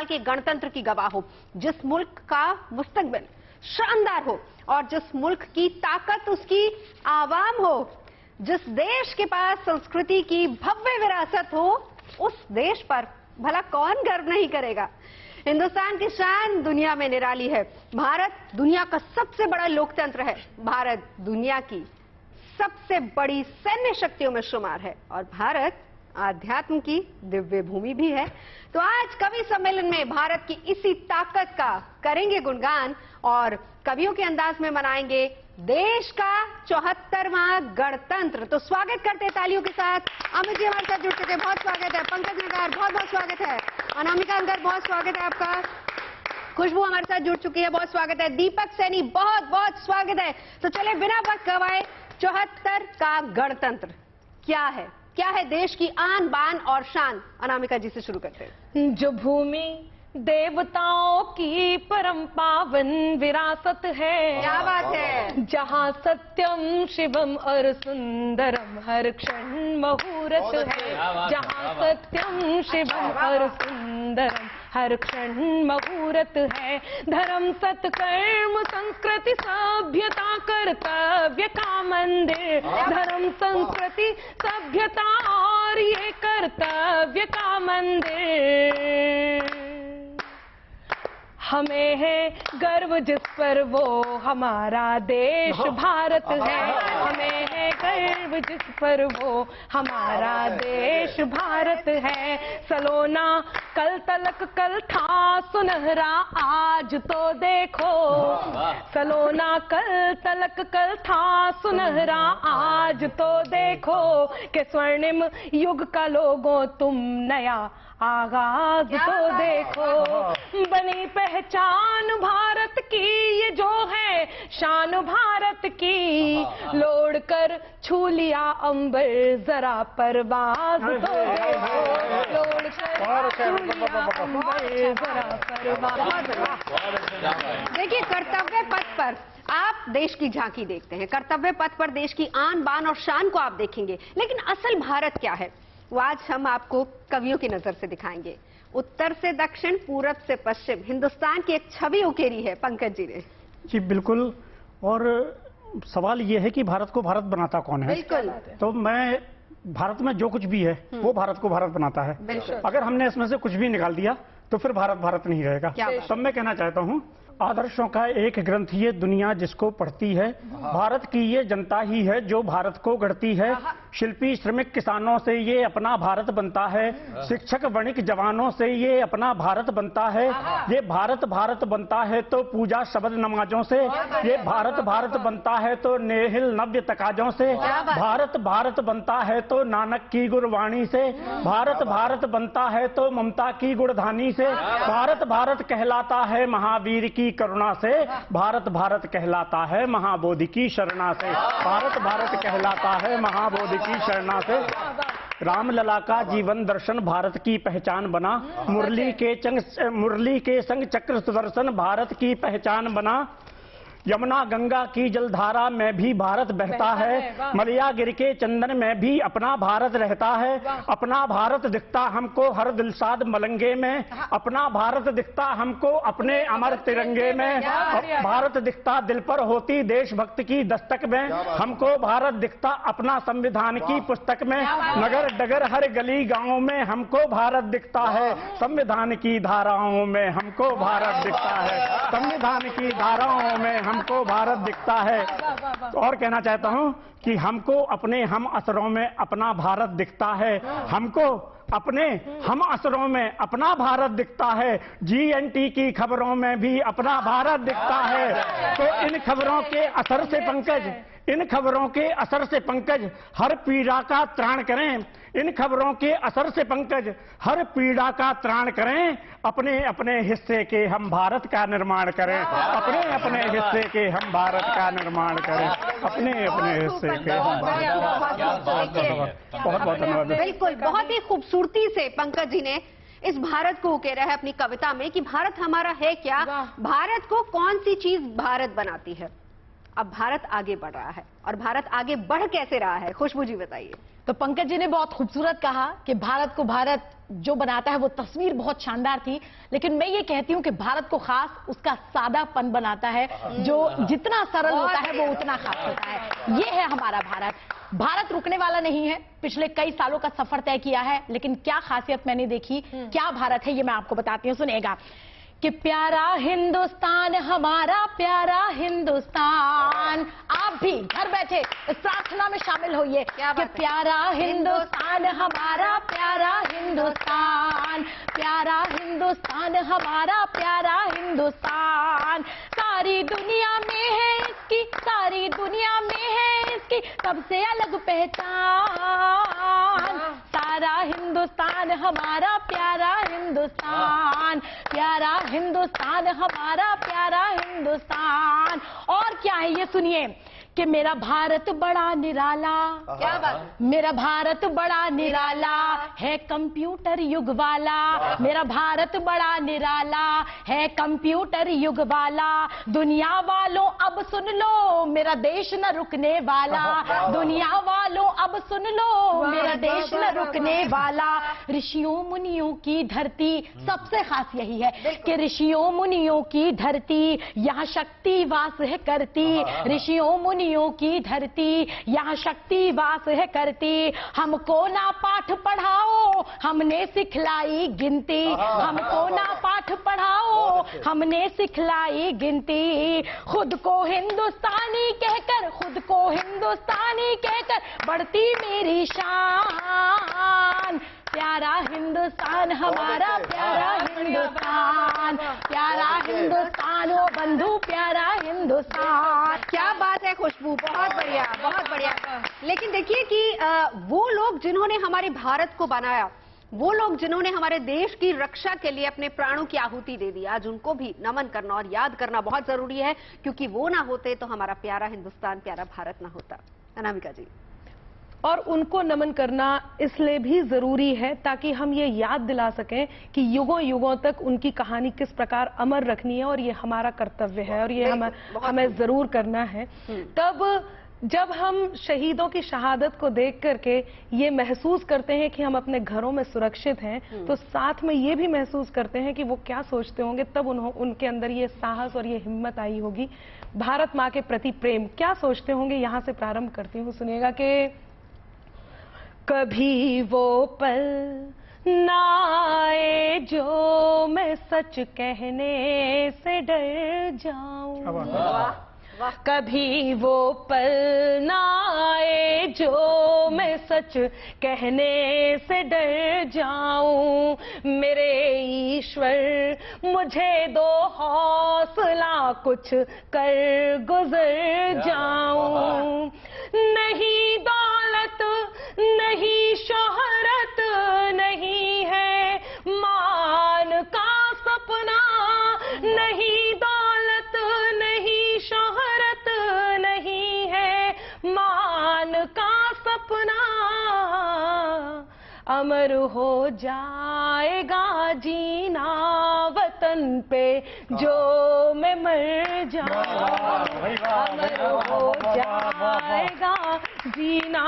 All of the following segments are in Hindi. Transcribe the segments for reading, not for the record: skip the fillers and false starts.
साल के गणतंत्र की गवाह हो, जिस मुल्क का मुस्तकबिल शानदार हो और जिस मुल्क की ताकत उसकी आवाम हो, जिस देश के पास संस्कृति की भव्य विरासत हो, उस देश पर भला कौन गर्व नहीं करेगा। हिंदुस्तान की शान दुनिया में निराली है। भारत दुनिया का सबसे बड़ा लोकतंत्र है। भारत दुनिया की सबसे बड़ी सैन्य शक्तियों में शुमार है और भारत आध्यात्म की दिव्य भूमि भी है। तो आज कवि सम्मेलन में भारत की इसी ताकत का करेंगे गुणगान और कवियों के अंदाज में मनाएंगे देश का 74वां गणतंत्र। तो स्वागत करते हैं तालियों के साथ। अमित जी हमारे साथ जुड़ चुके हैं, बहुत स्वागत है। पंकज नगार बहुत बहुत स्वागत है। अनामिका अंगर बहुत स्वागत है आपका। खुशबू हमारे साथ जुड़ चुकी है, बहुत स्वागत है। दीपक सैनी बहुत बहुत स्वागत है। तो चले बिना वक्त गवाए, 74 का गणतंत्र क्या है, क्या है देश की आन बान और शान। अनामिका जी से शुरू करते हैं। जो भूमि देवताओं की परम पावन विरासत है, क्या बात है। जहाँ सत्यम शिवम और सुंदरम हर क्षण मुहूर्त है, जहाँ सत्यम शिवम और सुंदरम हर क्षण मुहूर्त है। धर्म सत्कर्म संस्कृति सभ्यता कर्तव्य का मंदिर, धर्म संस्कृति सभ्यता और ये कर्तव्य का मंदिर। हमें है गर्व जिस पर वो हमारा देश भारत है, हमें है गर्व जिस पर वो हमारा देश भारत है। सलोना कल तलक कल था सुनहरा आज तो देखो, सलोना कल तलक कल था सुनहरा आज तो देखो, के स्वर्णिम युग का लोगों तुम नया आगाज तो देखो। बनी पहचान भारत की ये जो है शान भारत की, लोड़ कर छू लिया अंबर जरा परवाज तो देखो, लोड़ कर छू लिया अंबर जरा परवाज। देखिए, कर्तव्य पथ पर आप देश की झांकी देखते हैं, कर्तव्य पथ पर देश की आन बान और शान को आप देखेंगे, लेकिन असल भारत क्या है वो आज हम आपको कवियों की नजर से दिखाएंगे। उत्तर से दक्षिण, पूरब से पश्चिम, हिंदुस्तान की एक छवि उकेरी है पंकज जी ने। जी बिल्कुल। और सवाल ये है कि भारत को भारत बनाता कौन है। बिल्कुल। तो मैं भारत में जो कुछ भी है वो भारत को भारत बनाता है। अगर हमने इसमें से कुछ भी निकाल दिया तो फिर भारत भारत नहीं रहेगा। तब मैं कहना चाहता हूँ, आदर्शों का एक ग्रंथ ये दुनिया जिसको पढ़ती है, भारत की ये जनता ही है जो भारत को गढ़ती है। शिल्पी श्रमिक किसानों से ये अपना भारत बनता है, शिक्षक वणिक जवानों से ये अपना भारत बनता है। ये भारत भारत बनता है तो पूजा शब्द नमाजों से, ये भारत भारत बनता है तो नेहिल नव्य तकाजों से, भारत भारत बनता है तो नानक की गुरवाणी से, भारत भारत बनता है तो ममता की गुणधानी से, भारत भारत कहलाता है महावीर की करुणा से, भारत भारत कहलाता है महाबोधि की शरणा से, भारत भारत कहलाता है महाबोधि की शरणा से। रामलला का जीवन दर्शन भारत की पहचान बना, मुरली के संग चक्र सुदर्शन भारत की पहचान बना। यमुना गंगा की जलधारा में भी भारत बहता है, मलयागिर के चंदन में भी अपना भारत रहता है। अपना भारत दिखता हमको हर दिलशाद मलंगे में, अपना भारत दिखता हमको अपने अमर तिरंगे में, भारत दिखता दिल पर होती देशभक्त की दस्तक में, हमको भारत दिखता अपना संविधान की पुस्तक में, नगर डगर हर गली गांव में हमको भारत दिखता है, संविधान की धाराओं में हमको भारत दिखता है, संविधान की धाराओं में हमको भारत दिखता है। और कहना चाहता हूं कि हमको अपने हम असरों में अपना भारत दिखता है, हमको अपने हम असरों में अपना भारत दिखता है, GNT की खबरों में भी अपना भारत दिखता है। तो इन खबरों के असर से पंकज, इन खबरों के असर से पंकज हर पीड़ा का त्राण करें, इन खबरों के असर से पंकज हर पीड़ा का त्राण करें, अपने अपने हिस्से के हम भारत का निर्माण करें, अपने अपने हिस्से के हम भारत का निर्माण करें, अपने अपने हिस्से के हम बहुत बहुत धन्यवाद। बिल्कुल, बहुत ही खूबसूरती से पंकज जी ने इस भारत को उकेरा है अपनी कविता में कि भारत हमारा है क्या, भारत को कौन सी चीज भारत बनाती है। अब भारत आगे बढ़ रहा है और भारत आगे बढ़ कैसे रहा है, खुशबू जी बताइए। तो पंकज जी ने बहुत खूबसूरत कहा कि भारत को भारत जो बनाता है वो तस्वीर बहुत शानदार थी, लेकिन मैं ये कहती हूँ कि भारत को खास उसका सादापन बनाता है, जो जितना सरल होता है वो उतना खास होता है। ये है हमारा भारत। भारत रुकने वाला नहीं है, पिछले कई सालों का सफर तय किया है, लेकिन क्या खासियत मैंने देखी, क्या भारत है, ये मैं आपको बताती हूँ, सुनिएगा। कि प्यारा हिंदुस्तान हमारा प्यारा हिंदुस्तान, आप भी घर बैठे इस प्रार्थना में शामिल होइए कि प्यारा हिंदुस्तान हमारा प्यारा हिंदुस्तान, प्यारा हिंदुस्तान हमारा प्यारा हिंदुस्तान, सारी दुनिया में है इसकी, सारी दुनिया में है इसकी सबसे अलग पहचान, सारा हिंदुस्तान हमारा प्यारा हिंदुस्तान, प्यारा हिंदुस्तान हमारा प्यारा हिंदुस्तान। और क्या है ये सुनिए कि मेरा भारत बड़ा निराला, क्या बात, मेरा भारत बड़ा निराला है कंप्यूटर युग वाला, मेरा भारत बड़ा निराला है कंप्यूटर युग वाला, दुनिया वालों अब सुन लो मेरा देश न रुकने वाला, दुनिया वालों अब सुन लो मेरा देश न रुकने वाला, ऋषियों मुनियों की धरती, सबसे खास यही है कि ऋषियों मुनियों की धरती यहाँ शक्ति वास है करती, ऋषियों मुनियों की धरती यहाँ शक्ति वास है करती, हमको ना पाठ पढ़ाओ हमने सिखलाई गिनती, हमको ना पाठ पढ़ाओ हमने सिखलाई गिनती, खुद को हिंदुस्तानी कहकर, खुद को हिंदुस्तानी कहकर बढ़ती मेरी शान, प्यारा हिंदुस्तान हमारा प्यारा हिंदुस्तान, प्यारा हिंदुस्तान ओ बंधु प्यारा हिंदुस्तान। क्या बात है खुशबू, बहुत बढ़िया बहुत बढ़िया। लेकिन देखिए कि वो लोग जिन्होंने हमारे भारत को बनाया, वो लोग जिन्होंने हमारे देश की रक्षा के लिए अपने प्राणों की आहुति दे दी, आज उनको भी नमन करना और याद करना बहुत जरूरी है, क्योंकि वो ना होते तो हमारा प्यारा हिंदुस्तान, प्यारा भारत ना होता। अनामिका जी, और उनको नमन करना इसलिए भी जरूरी है ताकि हम ये याद दिला सकें कि युगों युगों तक उनकी कहानी किस प्रकार अमर रखनी है, और ये हमारा कर्तव्य है और ये हमें जरूर करना है। तब जब हम शहीदों की शहादत को देख करके ये महसूस करते हैं कि हम अपने घरों में सुरक्षित हैं, तो साथ में ये भी महसूस करते हैं कि वो क्या सोचते होंगे, तब उनके अंदर ये साहस और ये हिम्मत आई होगी। भारत माँ के प्रति प्रेम क्या सोचते होंगे, यहाँ से प्रारंभ करती हूँ, सुनिएगा कि कभी वो पल ना आए जो मैं सच कहने से डर जाऊं, कभी वो पल ना आए जो मैं सच कहने से डर जाऊं, मेरे ईश्वर मुझे दो हौसला कुछ कर गुजर जाऊं, नहीं दौलत नहीं शोहरत नहीं है मान का सपना, नहीं दौलत नहीं शोहरत नहीं है मान का सपना, अमर हो जाएगा जीना वतन पे जो मैं मर जाऊं, अमर हो जाएगा जीना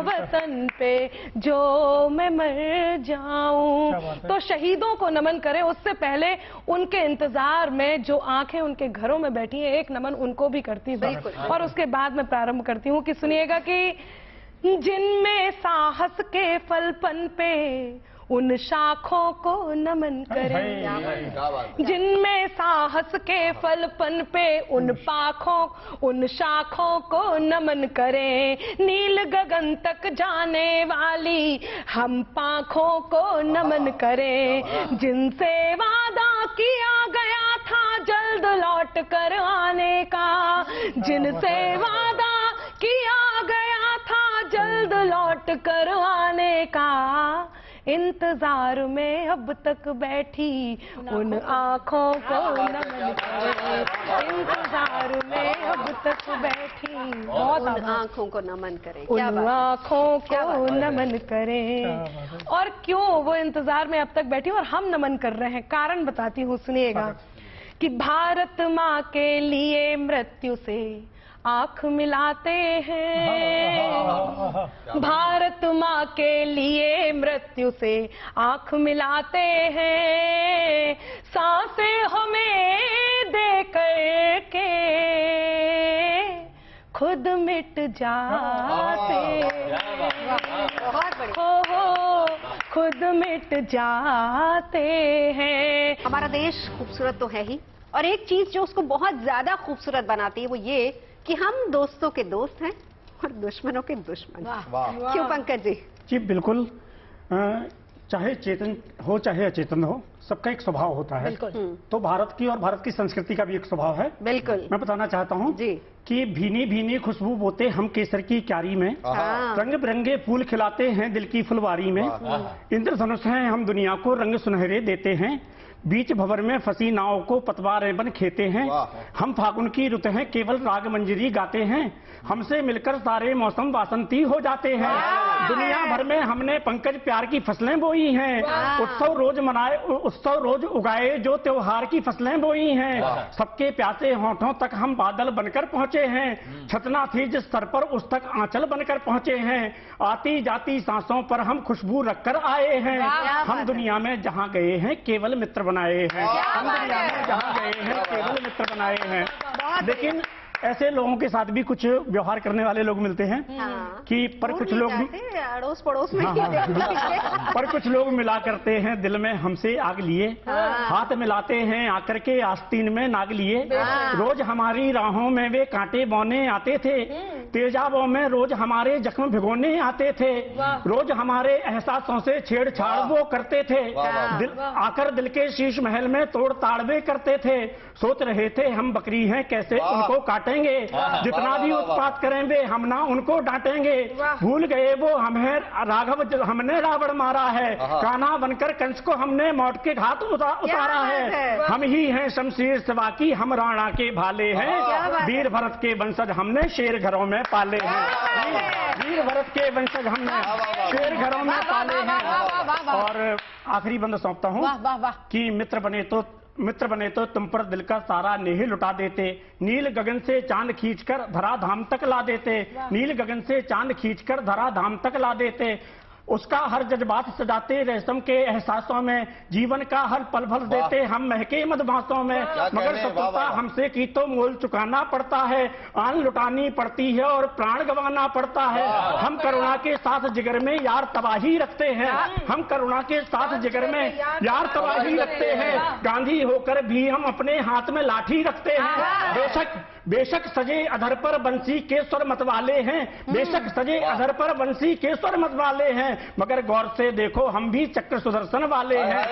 वतन पे जो मैं मर जाऊं। तो शहीदों को नमन करें, उससे पहले उनके इंतजार में जो आंखें उनके घरों में बैठी हैं, एक नमन उनको भी करती हूँ, और उसके बाद मैं प्रारंभ करती हूँ कि सुनिएगा कि जिनमें साहस के फलपन पे उन शाखों को नमन करें, जिनमें साहस के फलपन पे उन शाखों को नमन करें, नील गगन तक जाने वाली हम पाखों को नमन करें, जिनसे वादा किया गया था जल्द लौट कर आने का, जिनसे वादा किया गया था जल्द लौट कर आने का, इंतजार में अब तक बैठी उन आँखों को नमन करें, इंतजार में अब तक बैठी बहुत आँखों को नमन करें, उन आँखों को नमन करें। और क्यों वो इंतजार में अब तक बैठी और हम नमन कर रहे हैं, कारण बताती हूँ, सुनिएगा कि भारत माँ के लिए मृत्यु से आंख मिलाते हैं, भारत माँ के लिए मृत्यु से आंख मिलाते हैं, सांसें हमें दे करके खुद मिट जाते बहुत बढ़िया। हो खुद मिट जाते हैं। हमारा देश खूबसूरत तो है ही, और एक चीज जो उसको बहुत ज्यादा खूबसूरत बनाती है वो ये कि हम दोस्तों के दोस्त हैं और दुश्मनों के दुश्मन। क्यों पंकज जी? जी बिल्कुल, चाहे चेतन हो चाहे अचेतन हो, सबका एक स्वभाव होता है। तो भारत की और भारत की संस्कृति का भी एक स्वभाव है। बिल्कुल। मैं बताना चाहता हूँ जी कि भीनी भीनी खुशबू बोते हम केसर की क्यारी में, रंग बिरंगे फूल खिलाते हैं दिल की फुलवारी में, इंद्रधनुष हैं हम दुनिया को रंग सुनहरे देते हैं, बीच भंवर में फंसी नाव को पतवारें बन खेते हैं, हम फागुन की रुत हैं केवल राग मंजरी गाते हैं, हमसे मिलकर सारे मौसम वासंती हो जाते हैं, दुनिया भर में हमने पंकज प्यार की फसलें बोई हैं, उत्सव रोज उगाए जो त्योहार की फसलें बोई हैं, सबके प्यासे होठों तक हम बादल बनकर पहुंचे हैं, छतना थी जिस सर पर उस तक आंचल बनकर पहुंचे हैं, आती जाती सांसों पर हम खुशबू रखकर आए हैं, हम दुनिया में जहां गए हैं केवल मित्र बनाए हैं, हम दुनिया में जहां गए हैं केवल मित्र बनाए हैं। लेकिन ऐसे लोगों के साथ भी कुछ व्यवहार करने वाले लोग मिलते हैं कि पर कुछ लोग अड़ोस पड़ोस में पर कुछ लोग मिला करते हैं दिल में हमसे आग लिए, हाथ मिलाते हैं आकर के आस्तीन में नाग लिए, रोज हमारी राहों में वे कांटे बौने आते थे, तेजाबों में रोज हमारे जख्म भिगोने आते थे, रोज हमारे एहसासों से छेड़छाड़ वो करते थे, आकर दिल के शीश महल में तोड़ ताड़वे करते थे, सोच रहे थे हम बकरी हैं कैसे उनको काटेंगे, जितना भी उत्पात करेंगे हम ना उनको डांटेंगे, भूल गए वो हमें राघव हमने रावण मारा है, कान्हा बनकर कंस को हमने मौत के घाट उतारा है, हम ही हैं शमशीर सिवा की हम राणा के भाले हैं, वीर भरत के वंशज हमने शेर घरों में पाले हैं, वीर भरत के वंशज हमने शेर घरों में पाले हैं। और आखिरी बंद सौंपता हूँ कि मित्र बने तो तुम पर दिल का सारा नेह लुटा देते, नील गगन से चांद खींचकर धरा धाम तक ला देते, नील गगन से चांद खींचकर धरा धाम तक ला देते, उसका हर जज्बात सजाते रेशम के एहसासों में, जीवन का हर पल भर देते हम महके मधुमासों में, मगर सफलता हमसे की तो मोल चुकाना पड़ता है, आन लुटानी पड़ती है और प्राण गंवाना पड़ता है, हम करुणा के साथ जिगर में यार तबाही रखते हैं, हम करुणा के साथ जिगर में यार तबाही रखते हैं, गांधी होकर भी हम अपने हाथ में लाठी रखते हैं, बेशक सजे अधर पर बंसी के स्वर मतवाले हैं, बेशक सजे अधर पर बंसी के स्वर मतवाले हैं, मगर गौर से देखो हम भी चक्र सुदर्शन वाले हैं,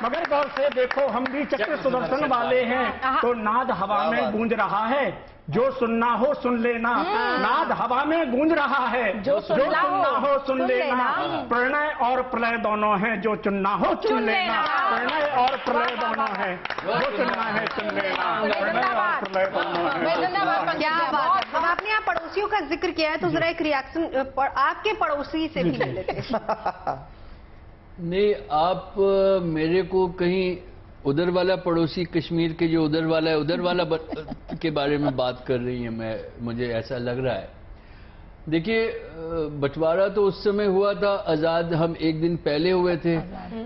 मगर गौर से देखो हम भी चक्र सुदर्शन वाले हैं, तो नाद हवा में गूंज रहा है जो सुनना हो सुन लेना, नाद हवा में गूंज रहा है जो सुनना हो सुन लेना, प्रणय और प्रलय दोनों हैं जो चुनना हो चुन लेना, प्रणय और प्रलय दोनों हैं जो चुनना है चुन लेना, प्रणय और प्रलय दोनों हैं। क्या बात है। अब आपने यहाँ पड़ोसियों का जिक्र किया है तो जरा एक रिएक्शन आपके पड़ोसी से भी ले लेते हैं। नहीं, आप मेरे को कहीं उधर वाला पड़ोसी कश्मीर के जो उधर वाला है उधर वाला के बारे में बात कर रही है, मुझे ऐसा लग रहा है। देखिए, बंटवारा तो उस समय हुआ था, आजाद हम एक दिन पहले हुए थे,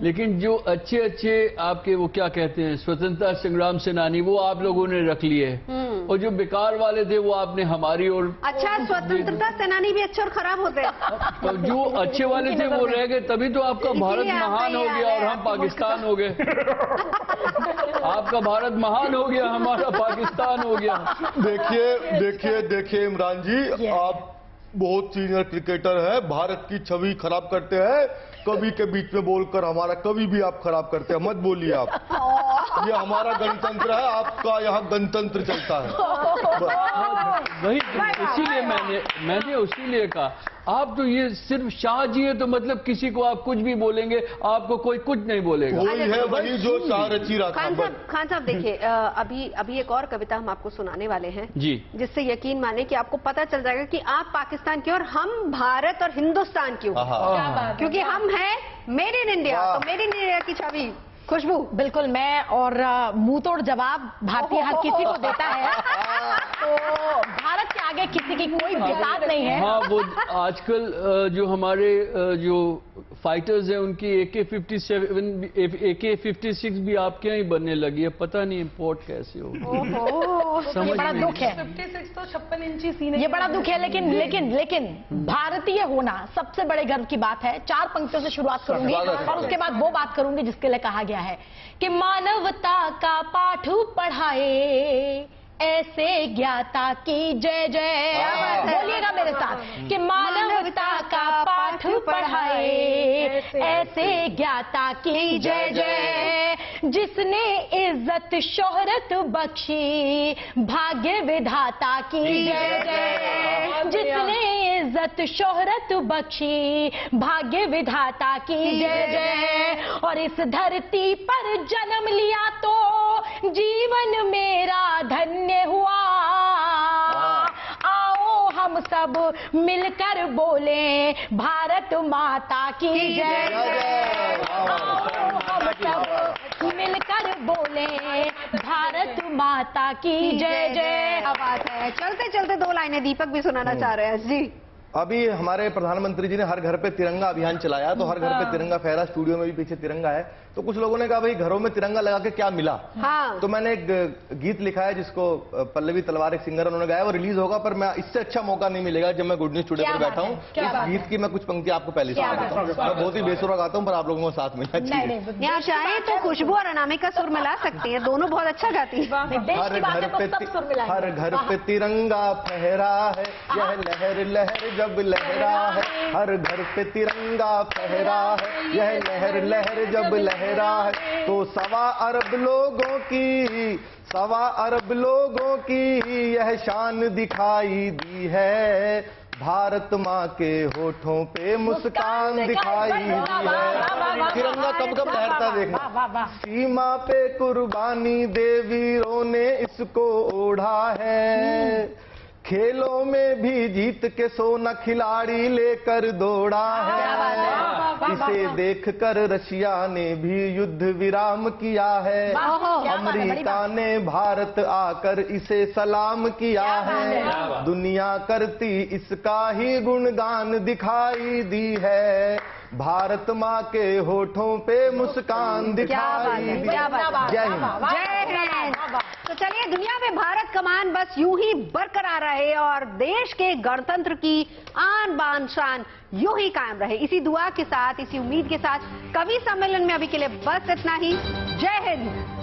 लेकिन जो अच्छे अच्छे आपके वो क्या कहते हैं स्वतंत्रता संग्राम सेनानी वो आप लोगों ने रख लिए, और जो बेकार वाले थे वो आपने हमारी ओर। अच्छा, स्वतंत्रता सेनानी भी अच्छे और खराब होते हैं। तो जो अच्छे वाले थे वो रह गए, तभी तो आपका भारत महान हो गया और हम पाकिस्तान हो गए। आपका भारत महान हो गया, हमारा पाकिस्तान हो गया। देखिए इमरान जी, आप बहुत सीनियर क्रिकेटर है, भारत की छवि खराब करते हैं, कवि के बीच में बोलकर हमारा कवि भी आप खराब करते हैं, मत बोलिए आप। ये हमारा गणतंत्र है, आपका यहाँ गणतंत्र चलता है। वही इसीलिए मैंने उसीलिए कहा, आप तो ये सिर्फ शाह जी है तो मतलब किसी को आप कुछ भी बोलेंगे, आपको कोई कुछ नहीं बोलेगा। वही है वही जो शाह रची रहा था। खान साहब देखिए, अभी एक और कविता हम आपको सुनाने वाले हैं जी, जिससे यकीन माने कि आपको पता चल जाएगा कि आप पाकिस्तान के और हम भारत और हिंदुस्तान के, क्योंकि हम हैं मेड इन इंडिया। तो मेड इन इंडिया की छवि खुशबू। बिल्कुल, मैं और मुंह तोड़ जवाब भारतीय हर किसी को देता है, तो भारत के आगे किसी की कोई औकात नहीं है। हाँ, वो आजकल जो हमारे जो फाइटर्स हैं उनकी AK-57 भी आपके यहाँ ही बनने लगी है, पता नहीं इम्पोर्ट कैसे हो। ये बड़ा दुख है। 56 तो 56 इंची सीने, ये बड़ा दुख है, लेकिन भारतीय होना सबसे बड़े गर्व की बात है। 4 पंक्तियों से शुरुआत करूंगी और उसके बाद वो बात करूंगी जिसके लिए कहा गया है कि मानवता का पाठ पढ़ाए ऐसे ज्ञाता की जय जय। बोलिएगा मेरे साथ कि मानवता का पाठ पढ़ाए ऐसे ज्ञाता की जय जय, जिसने इज्जत शोहरत बख्शी भाग्य विधाता की जय जय, जिसने इज्जत शोहरत बख्शी भाग्य विधाता की जय जय। और इस धरती पर जन्म लिया तो जीवन मेरा धन्य हुआ, आओ हम सब मिलकर बोले भारत माता की जय जय। आओ हम सब मिलकर बोले भारत माता की जय जय। क्या बात है। चलते चलते 2 लाइनें दीपक भी सुनाना चाह रहे हैं जी। अभी हमारे प्रधानमंत्री जी ने हर घर पे तिरंगा अभियान चलाया, तो हर घर पे तिरंगा फहरा, स्टूडियो में भी पीछे तिरंगा है। तो कुछ लोगों ने कहा भाई घरों में तिरंगा लगा के क्या मिला। हाँ। तो मैंने एक गीत लिखा है जिसको पल्लवी तलवार एक सिंगर उन्होंने गाया, वो रिलीज होगा, पर मैं इससे अच्छा मौका नहीं मिलेगा जब मैं गुड न्यूज स्टूडियो पर बैठा हूँ। इस गीत की मैं कुछ पंक्ति आपको पहले सुना देता हूँ। मैं बहुत ही बेसुरा गाता हूँ, पर आप लोगों को साथ मिलना चाहिए। यहाँ चाहे तो खुशबू और अनामिका सुर मिला सकती हैं, दोनों बहुत अच्छा गाती हैं। हर घर पे तिरंगा फहरा है, यह लहर लहर जब लहरा है। हर घर पे तिरंगा फहरा है, यह लहर लहर जब लहरा है। तो 1.25 अरब लोगों की यह शान दिखाई दी है, भारत माँ के होठों पे मुस्कान दिखाई दी है। तिरंगा कब कब लहरता देखना। सीमा पे कुर्बानी दे वीरों ने इसको ओढ़ा है, खेलों में भी जीत के सोना खिलाड़ी लेकर दौड़ा है। इसे देखकर रशिया ने भी युद्ध विराम किया है, अमेरिका ने भारत आकर इसे सलाम किया है। दुनिया करती इसका ही गुणगान दिखाई दी है, भारत माँ के होठों पे मुस्कान दिखाई दी। जय हिंद। जय हिंद। तो चलिए, दुनिया में भारत का मान बस यूं ही बरकरार रहे और देश के गणतंत्र की आन बान शान यूं ही कायम रहे। इसी दुआ के साथ, इसी उम्मीद के साथ कवि सम्मेलन में अभी के लिए बस इतना ही। जय हिंद।